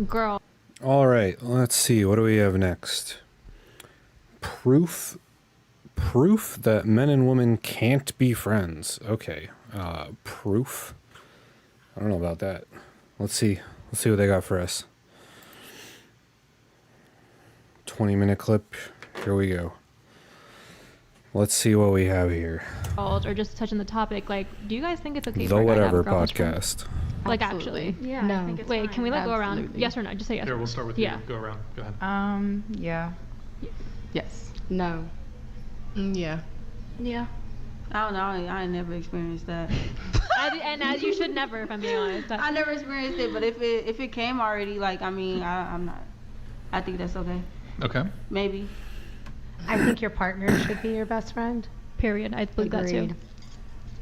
girl. All right, let's see. What do we have next? Proof that men and women can't be friends. Okay. Proof. I don't know about that. Let's see what they got for us. 20-minute clip. Here we go. Let's see what we have here. Or just touching the topic, like, do you guys think it's okay The for a guy to have Whatever a girl best friend? podcast. Like, Absolutely. actually. Yeah. No. I think it's Wait, fine. can we like go around? Absolutely. Yes or no? Just say yes. Here, or no. we'll start with Yeah. you. Go around. Go ahead. Yeah. Yes. No. Yeah. Yeah. I don't know. I ain't never experienced that. and as you should never, if I'm being honest. I never experienced it, but if it came already, like, I mean, I'm not. I think that's okay. Okay. Maybe. I think your partner should be your best friend. Period. I believe that too. Agreed.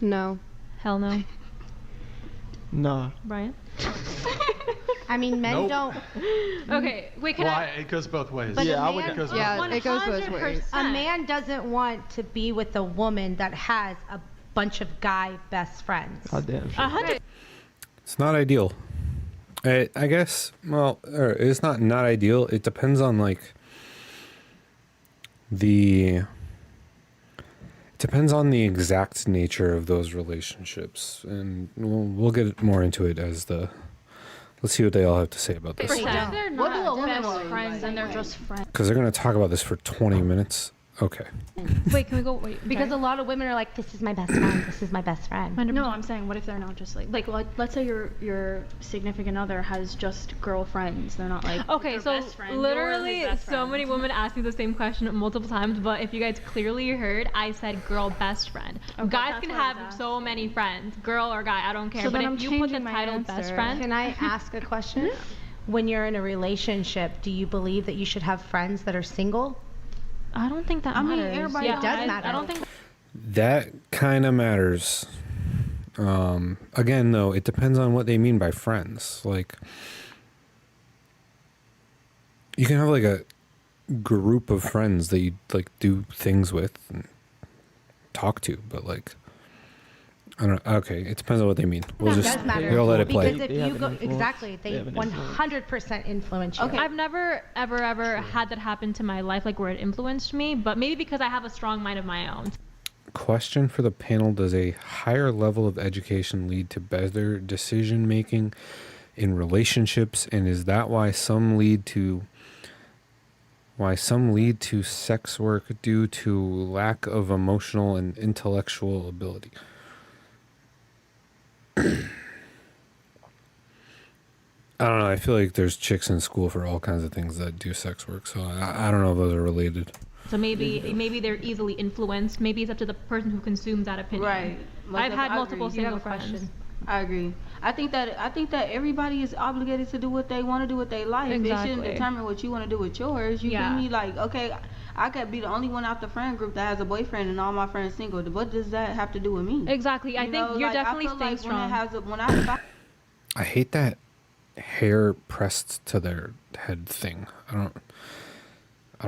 No. Hell no. Nah. Brian? I mean, men Nope. don't. Okay, wait, can Well, it goes both ways. But Yeah, I a would. man, It goes both Yeah, ways. it goes both ways. a man doesn't want to be with a woman that has a bunch of guy best friends. God damn. Shit. 100. It's not ideal. I guess, well, it's not ideal. It depends on, like, it depends on the exact nature of those relationships. And we'll get more into it as let's see what they all have to say about this. Pretend they're What do a not woman best want? friends and they're just friends. Because they're going to talk about this for 20 minutes. Okay. Wait, can we go? Wait, Because a lot of women are like, this is my best friend. This is my best friend. No, I'm saying, what if they're not just like let's say your significant other has just girlfriends. They're not like Okay, your so best friend, literally you're his best so friend. many women ask me the same question multiple times, but if you guys clearly heard, I said girl best friend. Okay, Guys that's can what I was have so many friends, girl or guy, I don't care. So but then if I'm you put the changing my title best answer. friend, Can I ask a question? When you're in a relationship, do you believe that you should have friends that are single? I don't think that I mean, matters. everybody yeah, does I matter. don't think That kind of matters. Again, though, it depends on what they mean by friends. Like, you can have, like, a group of friends that you, like, do things with and talk to, but, like, I don't know. Okay, it depends on what they mean. We'll That just does matter. we'll let it play. Because if They have you an go influence. exactly, They they have an 100% influence you. Okay. I've never ever had that happen to my life, like where it influenced me, but maybe because I have a strong mind of my own. Question for the panel: does a higher level of education lead to better decision making in relationships, and is that why some lead to sex work due to lack of emotional and intellectual ability? I don't know. I feel like there's chicks in school for all kinds of things that do sex work, so I don't know if those are related. So maybe they're easily influenced. Maybe it's up to the person who consumes that opinion. Right. I've had I multiple agree. You single have a friends. question. I agree. I think that everybody is obligated to do what they want to do with their life. It Exactly. shouldn't determine what you want to do with yours. You Yeah. feel me? Like, okay, I could be the only one out the friend group that has a boyfriend and all my friends single. What does that have to do with me? Exactly. I You think know, you're like, definitely I feel staying like strong. when I I hate that hair pressed to their head thing. I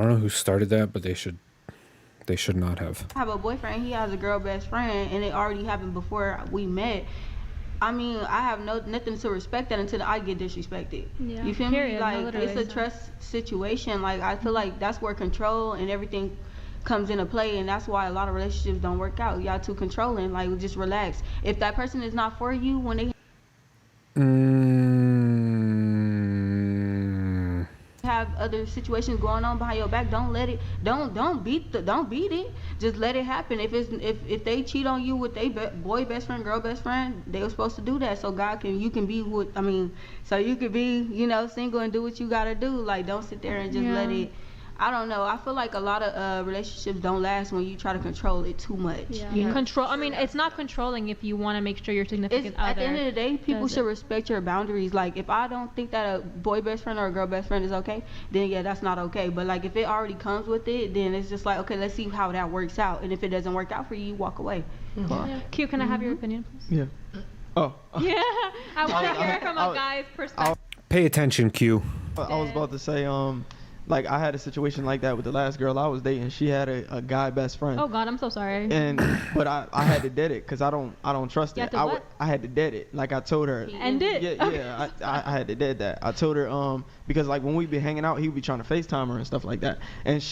don't know who started that, but they should not have. have a boyfriend, he has a girl best friend, and it already happened before we met. I mean, I have nothing to respect that until I get disrespected. Yeah. You feel Period. me? No, Like, literally. it's a trust situation. Like, I feel like that's where control and everything comes into play, and that's why a lot of relationships don't work out. Y'all too controlling. Like, just relax. If that person is not for you, when they have other situations going on behind your back, don't beat it. Just let it happen. If they cheat on you with they boy best friend, girl best friend, they were supposed to do that so you can be so you could be, single and do what you gotta do. Like, don't sit there and just let it. I don't know. I feel like a lot of relationships don't last when you try to control it too much. Yeah. Control. I mean, it's not controlling if you want to make sure your significant At the end of other. the day, people does should it. respect your boundaries. Like, if I don't think that a boy best friend or a girl best friend is okay, then yeah, that's not okay. But like, if it already comes with it, then it's just like, okay, let's see how that works out. And if it doesn't work out for you, you walk away. Q, can I have your opinion, please? Yeah. Oh. Yeah, I want to hear it from a I'll- guy's perspective. Pay attention, Q. I was about to say, Like I had a situation like that with the last girl I was dating. She had a guy best friend. Oh God, I'm so sorry. And but I had to dead it because I don't trust You it. had to what? I had to dead it. Like I told her. End it. Yeah. I had to dead that. I told her because like when we be hanging out, he would be trying to FaceTime her and stuff like that. And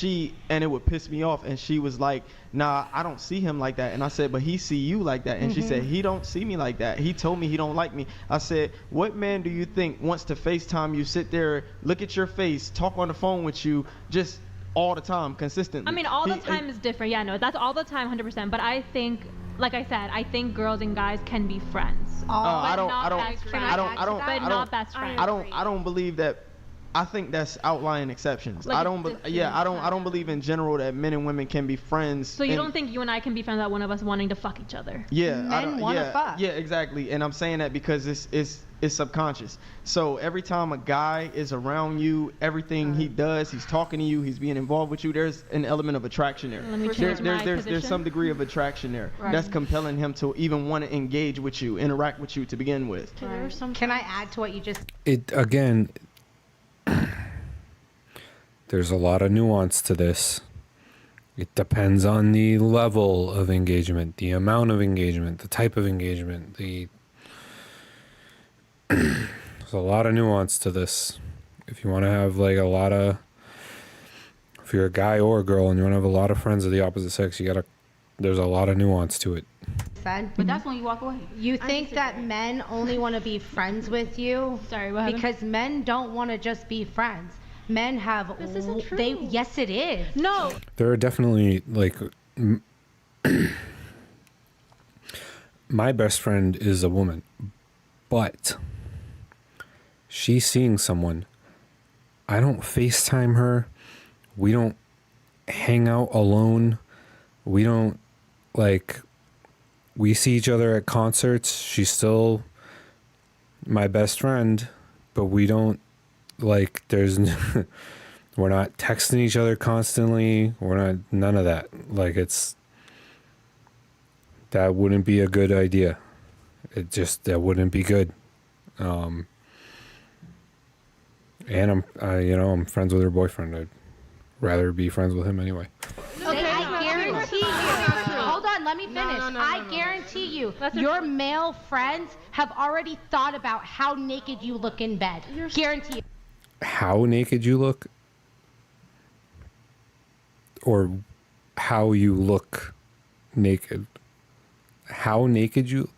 it would piss me off. And she was like, nah, I don't see him like that. And I said, but he see you like that. And she said, he don't see me like that. He told me he don't like me. I said, what man do you think wants to FaceTime you, sit there, look at your face, talk on the phone with you, just all the time, consistently? I mean, all the time is different. Yeah, no, that's all the time, 100%. But I think, like I said, I think girls and guys can be friends. I don't believe that. I think that's outlying exceptions. Like I don't believe in general that men and women can be friends. So you don't think you and I can be friends without one of us wanting to fuck each other? Yeah, Men wanna fuck. Yeah, exactly. And I'm saying that because it's subconscious. So every time a guy is around you, everything he does, he's talking to you, he's being involved with you, there's an element of attraction there. Let me change my There's position. some degree of attraction there. Right. That's compelling him to even want to engage with you, interact with you to begin with. Can I add to what you just It again. There's a lot of nuance to this. It depends on the level of engagement, the amount of engagement, the type of engagement. There's a lot of nuance to this. If you want to have like if you're a guy or a girl and you want to have a lot of friends of the opposite sex, there's a lot of nuance to it. said? But that's when you walk away. You think that men only want to be friends with you? Sorry, what happened? Because men don't want to just be friends. Men have. This isn't true. Yes, it is. No. There are definitely like my best friend is a woman, but she's seeing someone. I don't FaceTime her. We don't hang out alone. We don't we see each other at concerts. She's still my best friend, but we don't we're not texting each other constantly. None of that. That wouldn't be a good idea. That wouldn't be good. And I'm friends with her boyfriend. I'd rather be friends with him anyway. I guarantee you. Hold on, let me finish. I guarantee you, your male friends have already thought about how naked you look in bed. Guarantee you. How naked you look? Or how you look naked? How naked you?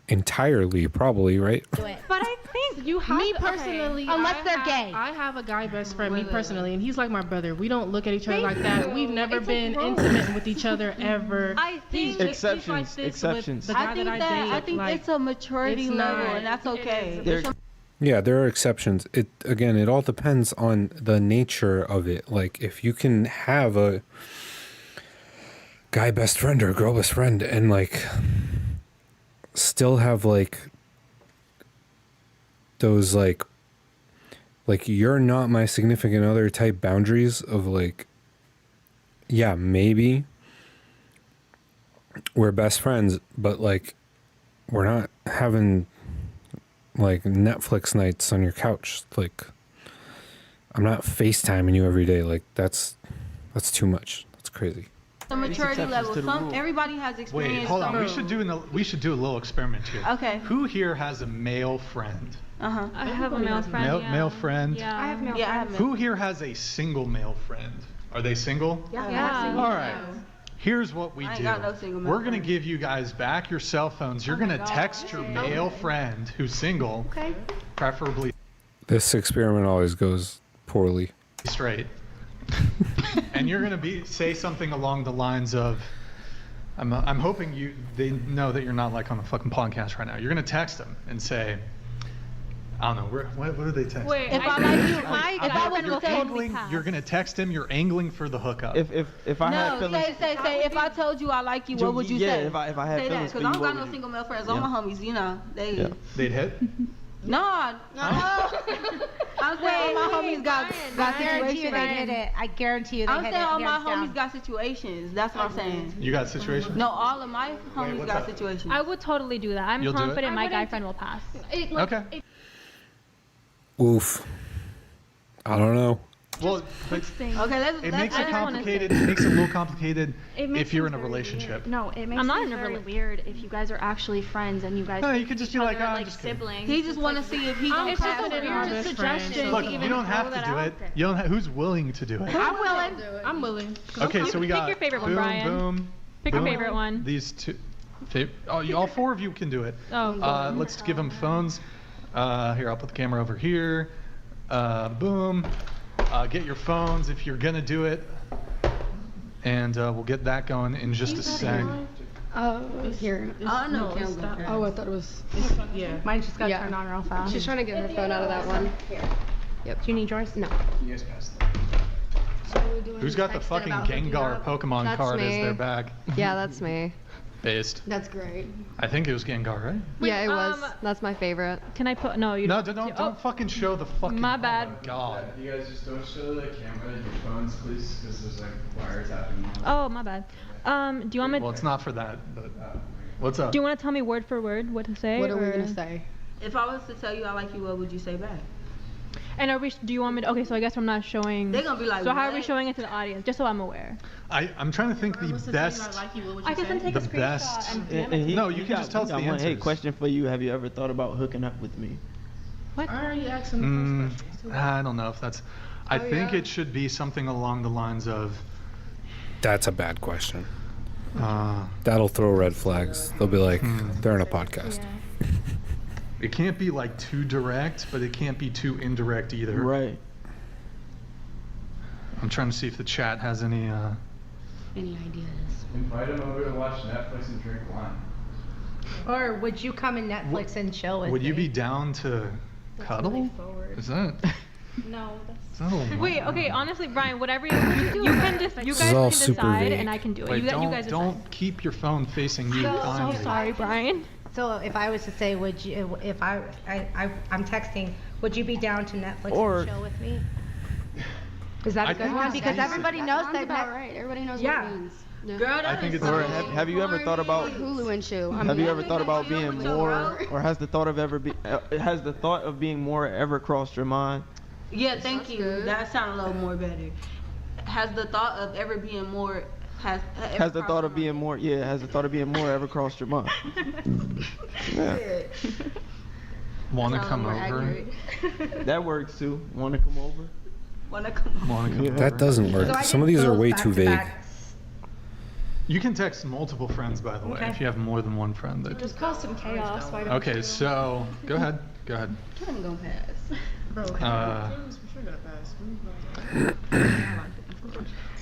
Entirely, probably, right? Do it. But I think you have Me personally, Unless they're gay. I have a guy best friend, me personally, and he's like my brother. We don't look at each other like that. We've never been intimate with each other ever. I think he's like Exceptions, this exceptions. With the guy I think like, it's a maturity it's level, not. and that's okay. Yeah, there are exceptions. It all depends on the nature of it. Like if you can have a guy best friend or a girl best friend and still have those you're not my significant other type boundaries of yeah, maybe we're best friends, but we're not having Netflix nights on your couch. I'm not FaceTiming you every day. That's too much. That's crazy. The maturity level. Everybody has experience. Wait, hold on. We should do a little experiment here. Okay. Who here has a male friend? I have a male friend. Male friend. Yeah. I have male Yeah, I have friends. Who here has a single male friend? Are they single? Yeah. All right. Here's what we I ain't do. got no single male We're gonna friend. give you guys back your cell phones. You're gonna text your male friend who's single, preferably This experiment always goes poorly. straight, and you're gonna say something along the lines of, "I'm hoping they know that you're not on a fucking podcast right now." You're gonna text them and say, I don't know, what do they text? Wait, If I like you, if I was You're to say, angling. You're gonna text him. You're angling for the hookup. If I had no, feelings, say, if I told you I like you, what would you say? if I had Say that, feelings for because you, I don't what got no would single male friends. All my homies, they. They'd hit. No. I'm saying all my homies got I guarantee you situations. they hit it. I guarantee you they I'm hit saying it. all my hands down. homies got situations. That's what I'm saying. You got situations? No, all of my homies what's got up? situations. I would totally do that. I'm You'll do it? confident my guy friend will pass. Okay. Oof. I don't know. Well, but Okay, let's. it makes I it just wanna complicated. It makes it a little complicated It makes if you're in things a very relationship. weird. No, it makes I'm not things in a very rela- weird if you guys are actually friends and you guys. No, you could just be like, are I'm like just kidding. siblings. He just want to see if he gonna It's just pass a it weird on. best suggestion. friend, Look, to you even don't have throw to that do out it. there. You don't. Who's willing to do it? I'm willing. I'm willing. Okay, so we Pick got your favorite one, boom, Brian. boom. Pick your boom. favorite one. These two. All 4 of you can do it. Oh. Let's give them phones. Here, I'll put the camera over here. Boom. Get your phones if you're gonna do it, and we'll get that going in just a sec. Here. Oh no, No, Kim it's gonna not. pass. I thought it was. Yeah. Mine just got Yeah. turned on real fast. She's trying to get her phone out of that one. Do you need yours? No. You guys pass that. Who's got the fucking Gengar Pokemon That's card as me. their bag? Yeah, that's me. Based. That's great. I think it was Gengar, right? Yeah, it was. That's my favorite. Can I put? No, you. No, don't fucking show the fucking. My bad. Oh my God. You guys just don't show the camera your phones, please, because there's like wires happening. Oh, my bad. Do you want me? Well, it's not for that, but what's up? Do you want to tell me word for word what to say? What are we or- gonna say? If I was to tell you I like you, what would you say back? And are we? Do you want me to? Okay, so I guess I'm not showing. They're gonna be like, So how are we what? showing it to the audience? Just so I'm aware. I'm trying to think the best. I guess then take a The screenshot best. and And- DM and it. he- No, he you can got- just tell he us got the one. Hey, answers. question for you. Have you ever thought about hooking up with me? What? I already asked him the first question. I don't know if that's. I think it should be something along the lines of. That's a bad question. Uh, That'll throw red flags. They'll be like, they're in a podcast. it can't be like too direct, but it can't be too indirect either. Right. I'm trying to see if the chat has any. Any ideas? Invite them over to watch Netflix and drink wine. Or would you come in Netflix and chill with Would you me? be down to cuddle? Is that? No, Is that a little Wait, okay, honestly, Brian, whatever you can just you This guys is all can super decide vague. and I can do it. Wait, you don't guys don't keep your phone facing you. decide. kindly. So sorry, Brian. So if I was to say, would you, if I'm texting, would you be down to Netflix Or- and chill with me? Is that I a good think one? it's Because decent. everybody That knows sounds that. about right. Everybody knows Yeah. what it means. Yeah. Girl, I that think is it's Or so have you ever thought about Hulu and Chew. have you ever thought about chill being with your more, bro? or has the thought of being more ever crossed your mind? Yeah, thank you. good. That sounded a little more better. Has the thought of ever being more Has the thought of being more ever crossed your mind? Yeah. Want to come over? That works too. Want to come over? Wanna come Want to come Yeah. over? That doesn't work. So I Some of did these are those way back too to vague. back. You can text multiple friends, by the way, Okay. if you have more than one friend. That just cause some chaos. Why don't Okay, you? so go ahead. Go ahead. I'm gonna pass. Bro, Uh,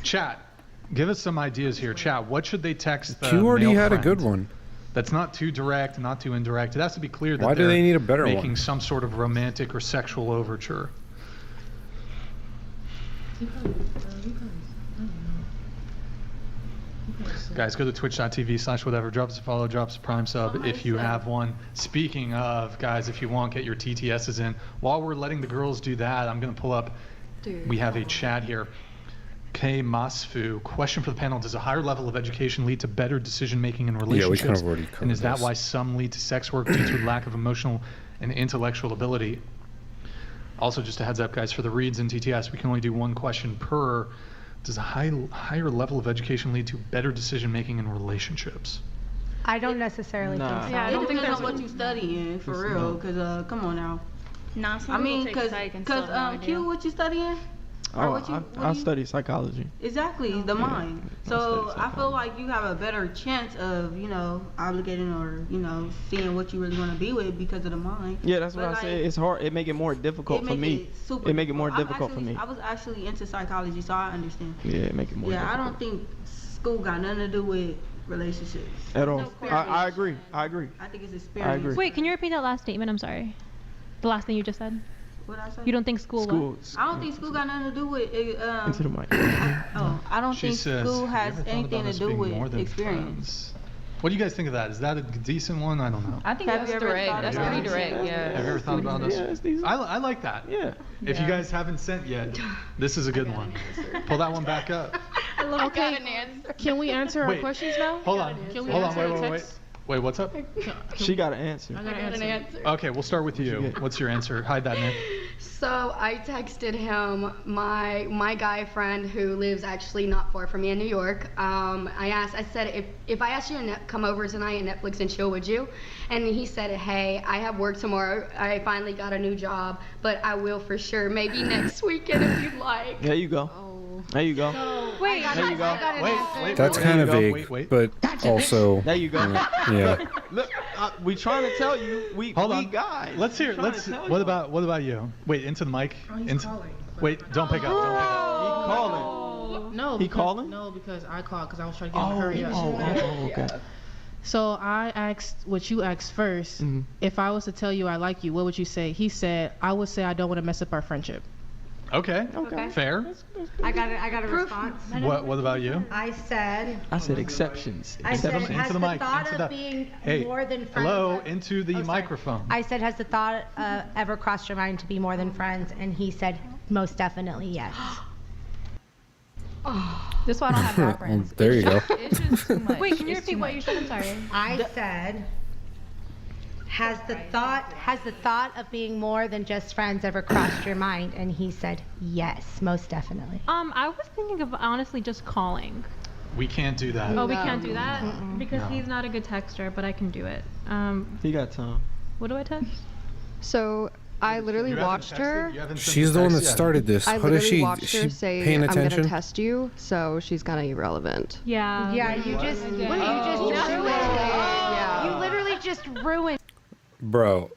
Chat, give us some ideas here. Chat, what should they text the Q already male had a friend? good one. That's not too direct, not too indirect. It has to be clear that Why do they're they need a better making one? some sort of romantic or sexual overture. Guys, go to twitch.tv/whatever. Drop us a follow, drop us a prime sub if you have one. Speaking of, guys, if you want, get your TTSs in. While we're letting the girls do that, I'm going to pull up. We have a chat here. K. Masfu, question for the panel. Does a higher level of education lead to better decision making in relationships? kind of already And covered is that this. why some lead to sex work due to lack of emotional and intellectual ability? Also, just a heads up, guys, for the reads in TTS, we can only do one question per. Does a higher level of education lead to better decision making in relationships? I don't necessarily Nah. think so. Yeah, I It don't think depends there's on what you studying, for real. Cause come on now. Nah, some I people mean, take cause psych and still have no idea. Q, what you studying? Or Oh, what you- I what you- study psychology. Exactly, the mind. I So study I feel like you have a better chance of, obligating or, seeing what you really want to be with because of the mind. Yeah, that's what But, I say. It's hard. It make it more difficult It for make me. it super It make it more difficult. difficult for me. I was actually into psychology, so I understand. Yeah, it make it more Yeah, I difficult. don't think school got nothing to do with relationships. At all. No, I agree. I agree. I think it's experience. agree. Wait, can you repeat that last statement? I'm sorry. The last thing you just said. What I say? You don't think school? School. I don't think school got nothing to do with. Into the mic. I don't She think says, school "Have you has ever thought anything about to us do being more with than experience. friends?" What do you guys think of that? Is that a decent one? I don't know. I think Have that's you ever direct. thought That's about pretty it? direct, yeah. Have you ever thought about us? Yeah, it's decent. I like that. Yeah. If you guys haven't sent yet, this is a good one. Pull that one back up. Okay. Can we answer our Wait, questions now? Hold on. Can we Hold on. answer the Wait. text? Wait, what's up? She got an answer. I got an answer. Okay, we'll start with you. What's your answer? Hide that, Nick. So I texted him my guy friend who lives actually not far from me in New York. I said, if I asked you to come over tonight and Netflix and chill, would you? And he said, hey, I have work tomorrow. I finally got a new job, but I will for sure. Maybe next weekend if you'd like. There you go. There you go. Wait, There you go. Wait. That's There kind you of go. vague, Wait. but also. There you go. Yeah. Look, we trying to tell you, we guys. Let's hear. What about you? Wait, into the mic. Oh, he's calling. Wait, don't pick up. Don't pick up. He calling. No. He because, calling? No, because I called because I was trying to get him to hurry up. Okay. So I asked what you asked first. Mhm. If I was to tell you I like you, what would you say? He said, I would say I don't want to mess up our friendship. Okay. Okay. Fair. I got a response. What about you? I said exceptions. I said, Exceptions. has Into the the mic. thought Into of the- being Hey. more than friends. Hello, into the sorry. microphone. I said, has the thought ever crossed your mind to be more than friends? And he said, most definitely yes. This is why I don't have reference. There you go. Wait, can you repeat what you said? I'm sorry. I said, has the thought of being more than just friends ever crossed your mind? And he said, yes, most definitely. I was thinking of honestly just calling. We can't do that. Oh, we can't do that because No. he's not a good texter, but I can do it. He got time. What do I text? So I literally You haven't watched texted? her. You haven't sent She's the one that text yet? started this. I What is literally she? watched Is her she say, paying I'm attention? gonna test you, so she's kind of irrelevant. Yeah. Yeah, you just ruined Yeah. You literally just ruined Bro.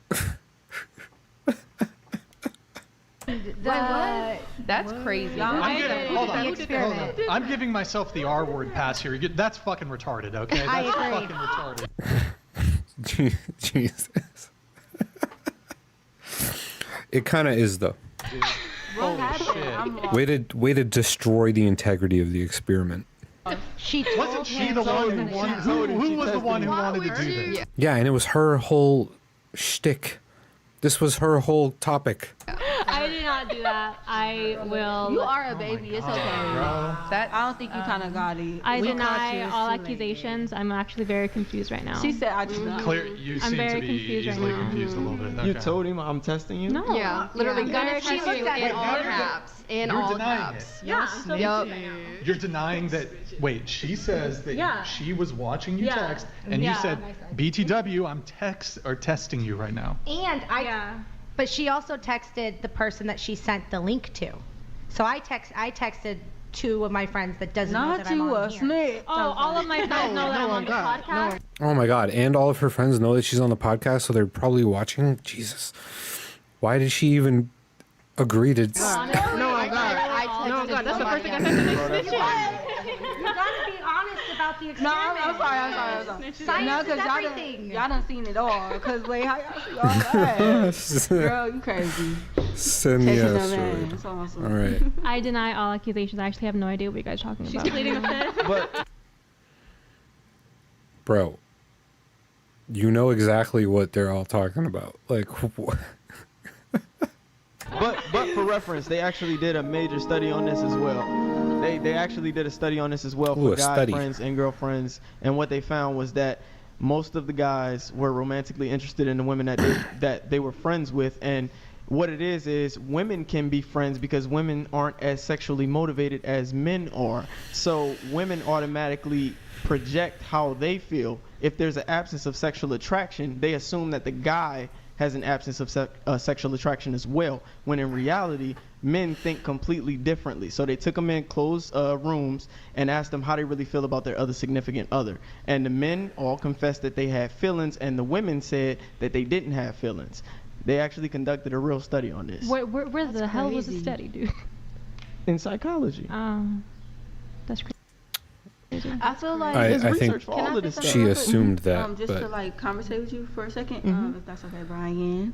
That's crazy. Hold on. experiment. I'm giving myself the R word pass here. That's fucking retarded, okay? I That's agree. fucking retarded. Jesus. It kind of is though. What happened? Way to destroy the integrity of the experiment. She told Wasn't she him the one she who was wanted? gonna test Who was the one who wanted to do this? Yeah, and it was her whole shtick. This was her whole topic. I did not do that. I will. You are a baby. It's okay. I don't think you kind of got it. I We caught deny you all too late. accusations. I'm actually very confused right now. She said I do not. Clear, you I'm seem very to be confused right easily now. confused a little bit. You Okay. told him I'm testing you? No. Yeah, literally Yeah. gonna She test looked you at in it. all caps. In You're all denying caps. Yeah. Yup. You're denying that. Wait, she says that Yeah. she was watching you Yeah. text, and you Yeah. said, "BTW, I'm testing you right now." And but she also texted the person that she sent the link to. So I texted two of my friends that doesn't know Not that I'm you, on a here. snitch. Oh, all of my friends know that I'm on the podcast. Oh my god, and all of her friends know that she's on the podcast, so they're probably watching. Jesus. Why did she even agree to No, God. That's the first thing I said. You gotta be honest about the No, experiment. I'm sorry. Science No, is 'cause everything. y'all done seen it all. Cause wait, how y'all see all that? Girl, you crazy. Send the Taking them asteroid. in. It's awesome. All right. I deny all accusations. I actually have no idea what you guys are talking about. She's pleading the fifth. But Bro, you know exactly what they're all talking about. Like, But for reference, they actually did a major study on this as well. They actually did a study on this as well Ooh, for a guy study. friends and girlfriends, and what they found was that most of the guys were romantically interested in the women that they were friends with, and what it is women can be friends because women aren't as sexually motivated as men are. So women automatically project how they feel. If there's an absence of sexual attraction, they assume that the guy has an absence of sexual attraction as well, when in reality, men think completely differently. So they took them in closed rooms and asked them how they really feel about their other significant other. And the men all confessed that they had feelings, and the women said that they didn't have feelings. They actually conducted a real study on this. Where the hell was the crazy. study, dude? In psychology. That's crazy. I feel like I There's think research for Can I all of say this something stuff. she real quick? assumed that, just to but like conversate with you for a 2nd, if that's okay, Brian.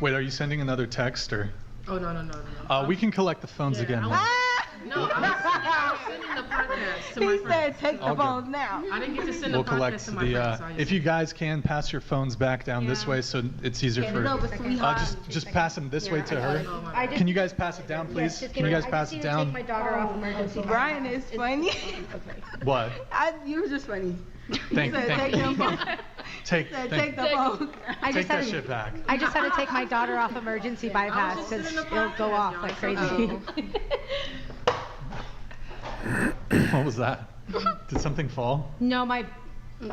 Wait, are you sending another text or? Oh, no. We can collect the phones again. I Now. No, I'm sending the podcast to my He friends. said take the Okay. phones now. I didn't get to send We'll the collect podcast to my the. friends. So I If just- you guys can pass your phones back down this way, so it's easier for. No, but sweetheart. Just pass them this way to her. I just, Can you guys pass it down, please? just Can you give guys me- pass I it just need to down? take my daughter off emergency. Brian is funny. What? You were just funny. Thank He said, you. take them phones. Take Take the phone. I take just had that to, shit back. I just had to take my daughter off emergency bypass because it'll go off like crazy. What was that? Did something fall? No, my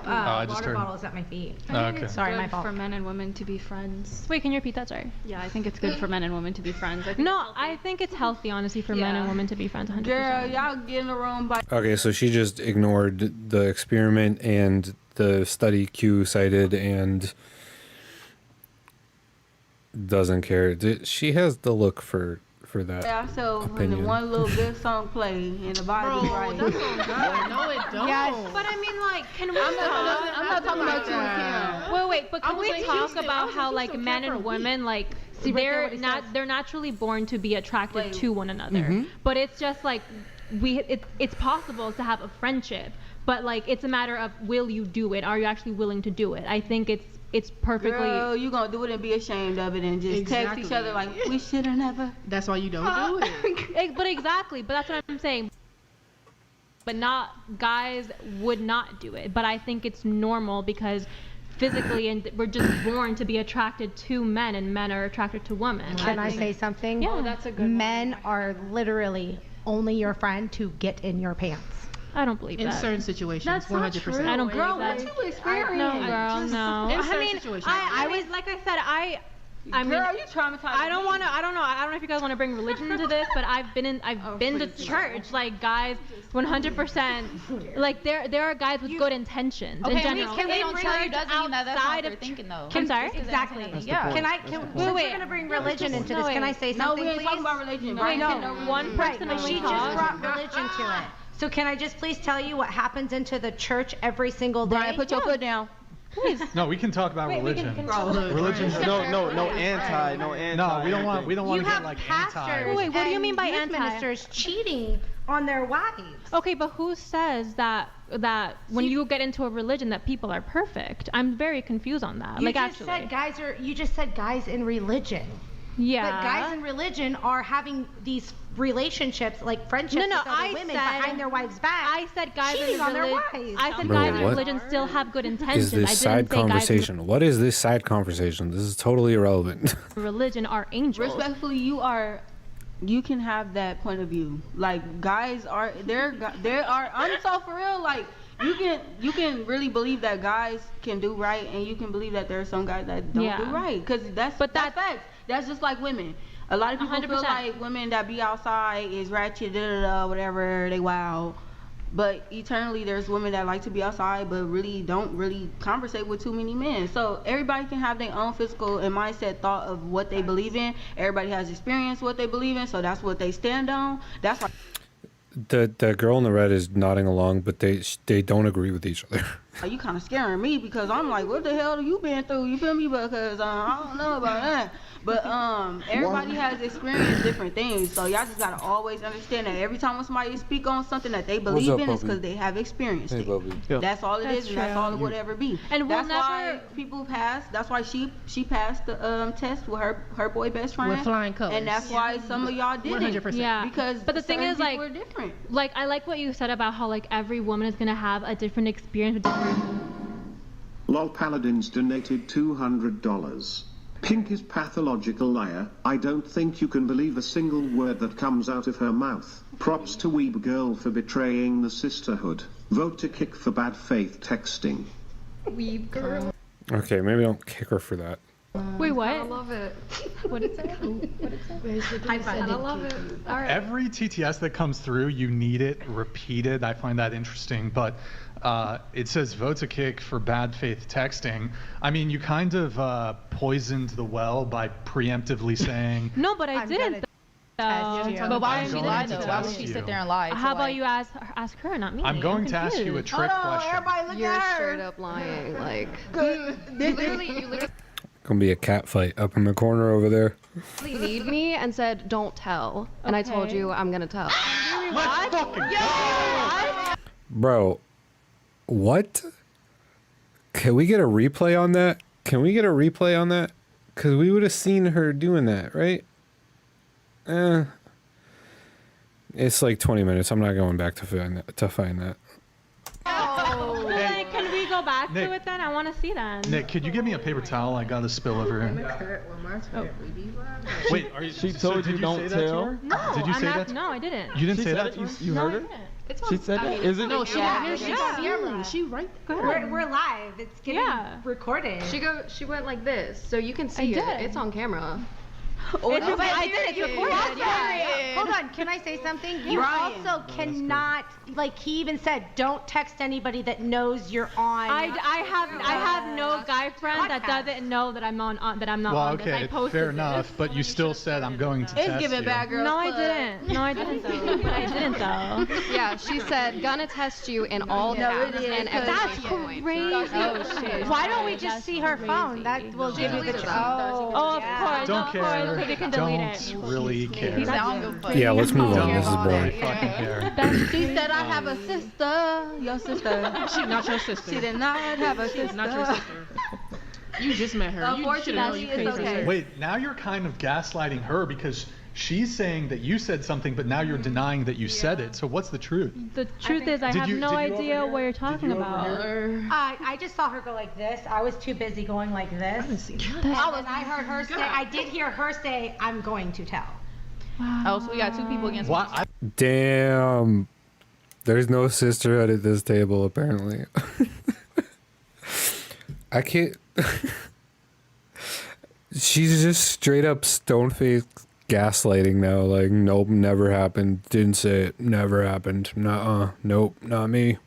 I just water heard- bottle is at my feet. Oh, okay. Sorry, my fault. For men and women to be friends. Wait, can you repeat that? Sorry. Yeah, I think it's good for men and women to be friends. I think No, I think it's healthy, honestly, for men and women to be friends. 100%. Girl, y'all get in the room by. Okay, so she just ignored the experiment and the study Q cited and doesn't care. She has the look for that Yeah, so when the opinion. one little good song play and the vibe is right. That's on God. No, it don't. Yes, but I mean, like, can we I'm not talking about you and Kim. Wait, but can we talk about how like men and women, like, they're naturally born to be attracted to one another, but it's just like it's possible to have a friendship, but like it's a matter of will you do it? Are you actually willing to do it? I think it's perfectly. Girl, you gonna do it and be ashamed of it and just text each other like we should have never. That's why you don't do it. But that's what I'm saying. But not guys would not do it. But I think it's normal because physically and we're just born to be attracted to men and men are attracted to women. Can I say something? Yeah. Oh, that's a good Men are literally only your friend to get in your pants. I don't believe In that. certain situations, That's not 100%. true. I don't believe Girl, that. what you experience? No, girl, no. In I certain mean, situations. I was like I said, I mean, Girl, you traumatized. I don't know if you guys want to bring religion into this, but I've been to church, like guys, 100%. Like there are guys with good intentions in general. Can we don't bring tell you church doesn't mean that that's not outside what they're of thinking though. I'm sorry? Exactly. Yeah. Since we're gonna bring religion into this, can I say No, something, we ain't please? talking about religion. Wait, Right? no, one Right, person but only she just talks. brought religion to it. So can I just please tell you what happens into the church every single day? Brian, put your foot down. No, we can talk about religion. Religion. No anti. No, we don't want You to get have like pastors anti. Wait, what do you mean by and youth anti? ministers cheating on their wives. Okay, but who says that when you get into a religion that people are perfect? I'm very confused on that. You just said guys in religion. Yeah. But guys in religion are having these relationships, like friendships with other women behind their wives' back. I said guys cheating in on their religion. wives. I said Bro, guys in what religion still have good intentions. Is this I side didn't say guys conversation? What is this side conversation? This is totally irrelevant. in religion are angels. Respectfully, you can have that point of view. Like guys are there are I'm so for real. Like you can really believe that guys can do right, and you can believe that there are some guys that don't do right. Because that's facts. That's just like women. A lot of people 100%. feel like women that be outside is ratchet, whatever, they wild. But eternally, there's women that like to be outside, but really don't conversate with too many men. So everybody can have their own physical and mindset thought of what they believe in. Everybody has experience what they believe in, so that's what they stand on. That's why. The girl in the red is nodding along, but they don't agree with each other. You kind of scaring me because I'm like, what the hell have you been through? You feel me? Because I don't know about that. But everybody has experienced different things, so y'all just gotta always understand that every time when somebody speak on something that they believe in, it's because they have experienced it. That's all it is, and that's all it would ever be. And that's why people pass. That's why she passed the test with her boy best friend. With flying colors. And that's why some of y'all didn't. 100%. Yeah. Because but the thing certain is, like, people are different. like I like what you said about how like every woman is gonna have a different experience with different. Lol Paladins donated $200. Pink is pathological liar. I don't think you can believe a single word that comes out of her mouth. Props to Weeb Girl for betraying the sisterhood. Vote to kick for bad faith texting. Weeb Girl. Okay, maybe don't kick her for that. Wait, what? I love it. What is it? High five. I love it. All right. Every TTS that comes through, you need it repeated. I find that interesting, but it says vote to kick for bad faith texting. I mean, you kind of poisoned the well by preemptively saying. No, but I didn't. But why would she lie though? Why would test she you. sit there and lie? How about you ask her, not me? I'm going to ask you a confused. trick question. Everybody look You're at her. straight up lying. Like, You literally Gonna be a cat fight up in the corner over there. you need me and said, don't tell. And I told Okay. you I'm going to tell. Let's fucking go! Bro, what? Can we get a replay on that? Because we would have seen her doing that, right? It's like 20 minutes. I'm not going back to find that. Can we go back to it then? I want to see that. Nick, could you give me a paper towel? I got a spill over here. Wait, are you? She told you don't tell. No, Did you say that? No, I didn't. You didn't She say said that? it? You heard her? She said that? Is it? No, she Yeah. she right there. We're live. It's getting recorded. She went like this, so you can see it. It's on camera. I did it. Yeah. Hold on. Can I say something? You also cannot, like he even said, don't text anybody that knows you're on. I have no guy friend that doesn't know that I'm on that I'm not Well, on okay, this. I posted fair this. enough, but you still said I'm going to test giving you. bad girls. No, I didn't. No, I didn't though. But I didn't though. Yeah, she said, gonna test you in all caps and That's everything. crazy. Oh shit. Why don't we just see her phone? That will give you the truth. Oh, of course. Don't of care. course, because you can delete it. Don't really care. Yeah, let's move on. This is Don't boring. really fucking care. She said I have a sister. Your sister. She not your sister. She did not have a sister. Not your sister. You just met her. You should know you couldn't trust her. Wait, now you're kind of gaslighting her because she's saying that you said something, but now you're denying that you said it. So what's the truth? The truth is, I have no idea what you're talking about. I just saw her go like this. I was too busy going like this. And I heard her say, I did hear her say, I'm going to tell. Oh, so we got two people against What? one. Damn. There's no sisterhood at this table, apparently. I can't. She's just straight up stone-faced gaslighting now. Like, nope, never happened. Didn't say it. Never happened. Nuh-uh. Nope, not me.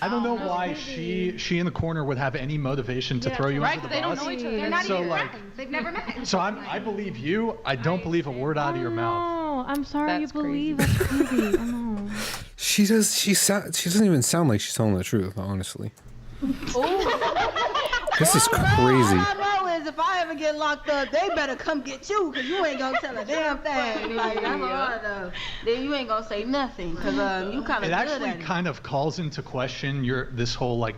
I don't know why she in the corner would have any motivation to throw you Right, under because the they bus. don't know each other. They're not So, even like- friends. They've never met. So I believe you. I don't believe a word out of your mouth. No, I'm sorry That's you believe that's crazy. Oh no. She doesn't even sound like she's telling the truth, honestly. This is crazy. All I know is if I ever get locked up, they better come get you, because you ain't going to tell a damn thing. Like, that's all I know. Then you ain't going to say nothing, because you kind of It good actually at it. kind of calls into question this whole like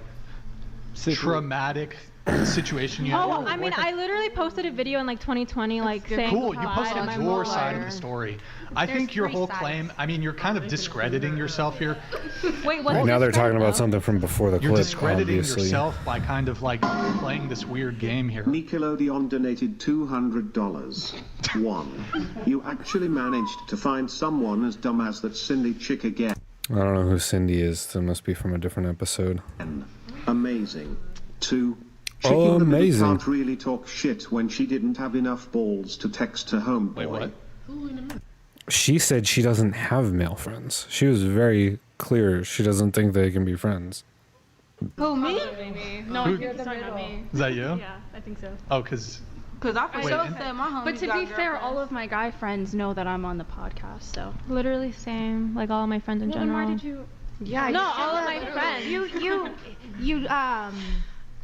traumatic situation you Oh, had. I mean, I literally posted a video in like 2020, like saying Cool, you how I posted am my your mother. side of the story. I think your whole claim, I mean, you're kind of discrediting yourself here. Wait, what? Now they're talking about something from before the You're clip, discrediting obviously. yourself by kind of like playing this weird game here. Nickelodeon donated $200. 1. You actually managed to find someone as dumb as that Cindy chick again. I don't know who Cindy is. That must be from a different episode. Amazing. 2. Oh, Chicken the Middle amazing. can't really talk shit when she didn't have enough balls to text her homeboy. Wait, what? She said she doesn't have male friends. She was very clear. She doesn't think they can be friends. Who, me? No, Who- you're the middle. Me. Is that you? Yeah, I think so. Oh, because Because I for Wait, sure and- said my homie But to got be fair, girlfriends. all of my guy friends know that I'm on the podcast, so. Literally same, like all of my friends in Well, then general. why did you? Yeah. No, you all of should. my friends.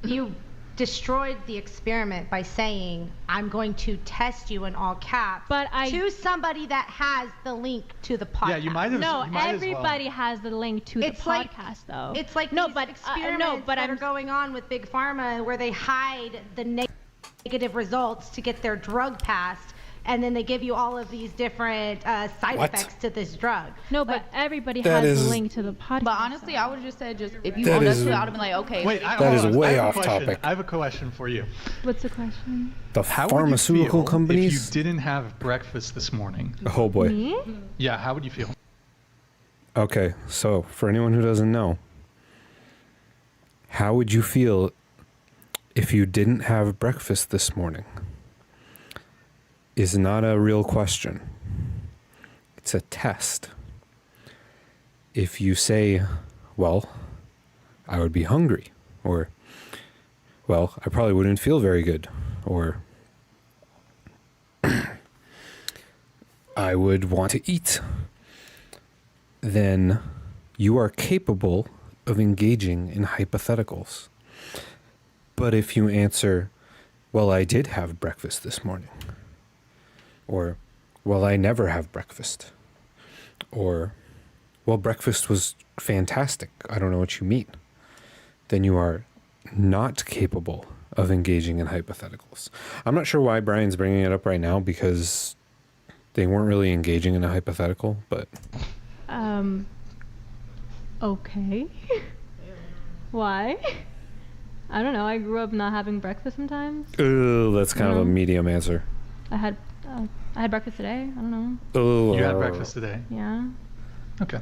You destroyed the experiment by saying, I'm going to test you in all caps But I- to somebody that has the link to the podcast. yeah, you might have. No, you might as well. everybody has the link to It's the like- podcast, though. It's like no, these but experiments no, but that I'm are going on with Big Pharma where they hide the negative results to get their drug passed, and then they give you all of these different side What? effects to this drug. no, but everybody That has is- the link to the podcast. But honestly, I would have just said, if you That owned up is- to it, I would have been like, okay. Wait, That hold is on. way I have a off question. topic. I have a question for you. What's the question? The How pharmaceutical would you feel companies. if you didn't have breakfast this morning? Oh boy. Me? Yeah, how would you feel? Okay, so for anyone who doesn't know, how would you feel if you didn't have breakfast this morning? Is not a real question. It's a test. If you say, well, I would be hungry, or, well, I probably wouldn't feel very good, or I would want to eat, then you are capable of engaging in hypotheticals. But if you answer, well, I did have breakfast this morning, or, well, I never have breakfast, or, well, breakfast was fantastic, I don't know what you mean, then you are not capable of engaging in hypotheticals. I'm not sure why Brian's bringing it up right now, because they weren't really engaging in a hypothetical, but Okay. Why? I don't know. I grew up not having breakfast sometimes. Ooh, that's kind of a medium answer. I had breakfast today. I don't know. Oh. You had breakfast today. Yeah. Okay.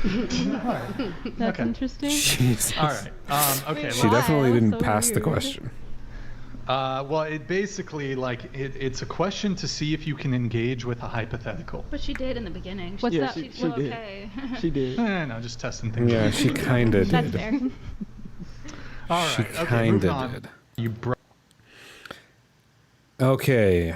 That's Okay. interesting. Jesus. All right. Okay. She definitely That was didn't so pass the weird. question. Well, it basically it's a question to see if you can engage with a hypothetical. But she did in the beginning. What's Yeah, that? she Well, did. okay. She did. No, just testing things. Yeah, she kind of That's did. fair. All She right. Okay. kind Moving of on. did. You brought. Okay.